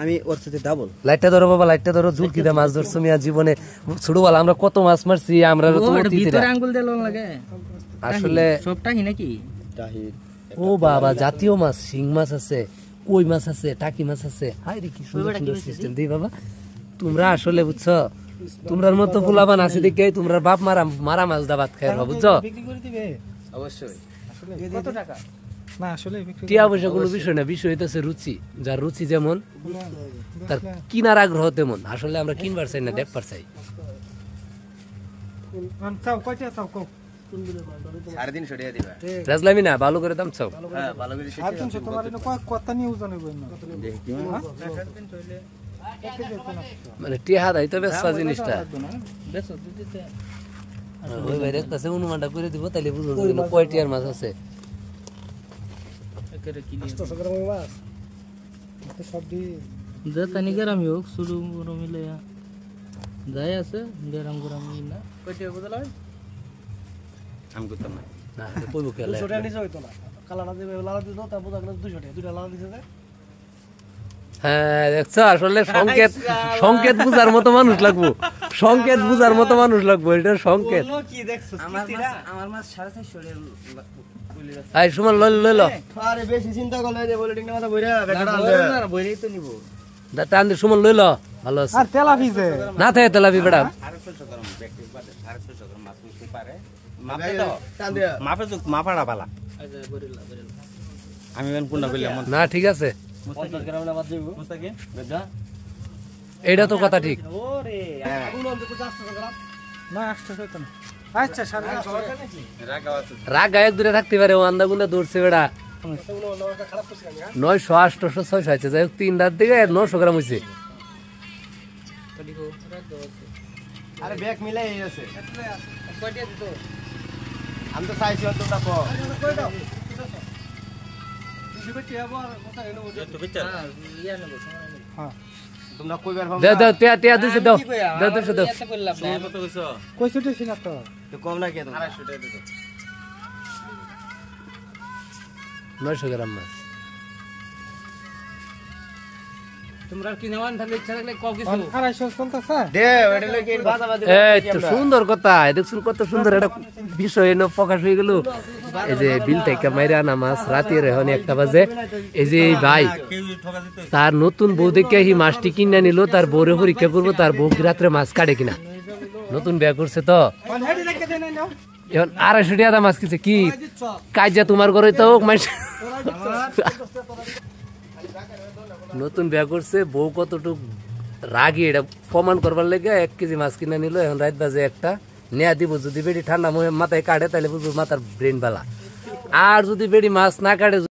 আমি ওর সাথে ডাবল। লাইটটা ধরো বাবা, লাইটটা ধরো। ঝুলকি দা মাছ ধরছো মিয়া জীবনে। ছোটবেলা আমরা কত মাছ মারছি আমরা। ভিতরে আঙ্গুল দিয়ে লোন লাগে আসলে সবটা কি নাকি? ও বাবা, জাতীয় মাছ, শিং মাছ আছে, কই মাছ আছে, টাকি মাছ আছে। হাই রে কি সুন্দর সুন্দর সিস্টেম দেই বাবা। তোমরা আসলে বুঝছো, তোমরার মতো ফুলাবান আছে দেখে তোমরা বাপ মারা মারা মাছ দা ভাত খায় বুঝছো। বিক্রি করে দিবে অবশ্যই। আসলে কত টাকা? না আসলে বিক্রি টিয়া পয়সা কোনো বিষয় না, বিষয় হইতেছে রুচি। যার রুচি যেমন তার কিনার আগ্রহ তেমন। আসলে আমরা কিনবার চাই না, দেখবার চাই। চাও কয়টা চাও কও? 350 টাকা দিবা। রাজলামি না, ভালো করে দাম চাও। হ্যাঁ ভালো করে 350 তোমার এনে কত নিয়ে ওজন হইব না? দেখি মানে টিয়া হাত আইতো বেশ জিনিসটা। বেশো দিতে ওই ভাই দেখতেছে অনুমানটা করে দিব, তাইলে বুঝুন কয় টিয়ার মাছ আছে। একেরে কি 800 গ্রামের মাছ তো সব দি দেতানি গ্রাম হোক শুরু বড় মিলে যাই আছে গ্রাম গ্রাম না কয়টা বদল হয় আমি করতাম না। না কইব কে 200 টাকা নিচে হইতো না। কালারা দিবে লালা দিতো, তারপর আপনার 200 টাকা দুইটা লালা দিছে। হ্যাঁ দেখছো, আসলে সংকেত সংকেত বুঝার মতো মানুষ লাগবো। সংকেত বুঝার মতো মানুষ লাগবো, এটা সংকেত। কি দেখছো? আমার মাছ 450 আই সুমন লই লই ল। আরে বেশি চিন্তা করলে যে বলে টিংটা মাথা বইরা বেটা না না বইরেই তো নিব। টান দে সুমন লই ল, ভালো আছে। আর তেলাপি যে না থাকে তেলাপি বেটা। 450 গ্রাম প্র্যাকটিস বাদে 450 গ্রাম মাছ নিতে পারে। মাপে তো টান দে মাপে তো মাপাড়া পালা। আচ্ছা গরিলা গরিলা আমি কোন কোনটা কইলাম না ঠিক আছে, 50 গ্রাম না মাছ দিব মুস্তাকিম বেদা এইটা তো কথা ঠিক। ওরে আগুন অন্ত 800 গ্রাম না 800 হইতো না। আচ্ছা 850 রাগা আছে রাগ গায়ক দূরে থাকতে পারে, ও আন্দা গুন্ডা দৌড়ছে বেটা। 900 800 600 আছে, যাই হোক 3 রাত দিকে 900 গ্রাম হয়েছে। আরে ব্যাগ মিলাই আছে কয়টা দিত আমি তো চাইছি তোমরা কো হ্যাঁ তোমরা কইবার ভাব দাও দাও টিয়া টিয়া দিছে, দাও দাও দিছে, দাও। এত করলাম না কত কইছো কইছো দিছি না তো কম না কে 250 টাকা দিত 900 গ্রাম মাছ। তোমরা কি নেওয়ান তাহলে ইচ্ছা লাগলে কও কিছু 250 চলতেছে দে ওটা লাগি বাজাবাদি এই তো সুন্দর কথা, দেখছুন কত সুন্দর একটা বিষয় এনে প্রকাশ হয়ে গেল। এই যে বিল থেকে মাইরা আনা মাছ রাতে এখন 1টা বাজে। এই যে এই ভাই তার নতুন বউ দেখে এই মাছটি কিনে নিল, তার বউরে পরীক্ষা করবো তার বউ কি রাত্রে মাছ কাটে কিনা। নতুন বিয়া করছে তো এখন 250 টাকা মাছ কিনছে। কি কাজে তোমার ঘরে তো মাছ নতুন বিয়া করছে, বউ কতটুক রাগি এটা প্রমাণ করবার লেগে 1 কেজি মাছ কিনে নিল। এখন রাত বাজে 1টা, নেয়া দিব। যদি বেড়ি ঠান্ডা মাথায় কাটে তাহলে বুঝবো মাথার ব্রেন বালা। আর যদি বেড়ি মাছ না কাটে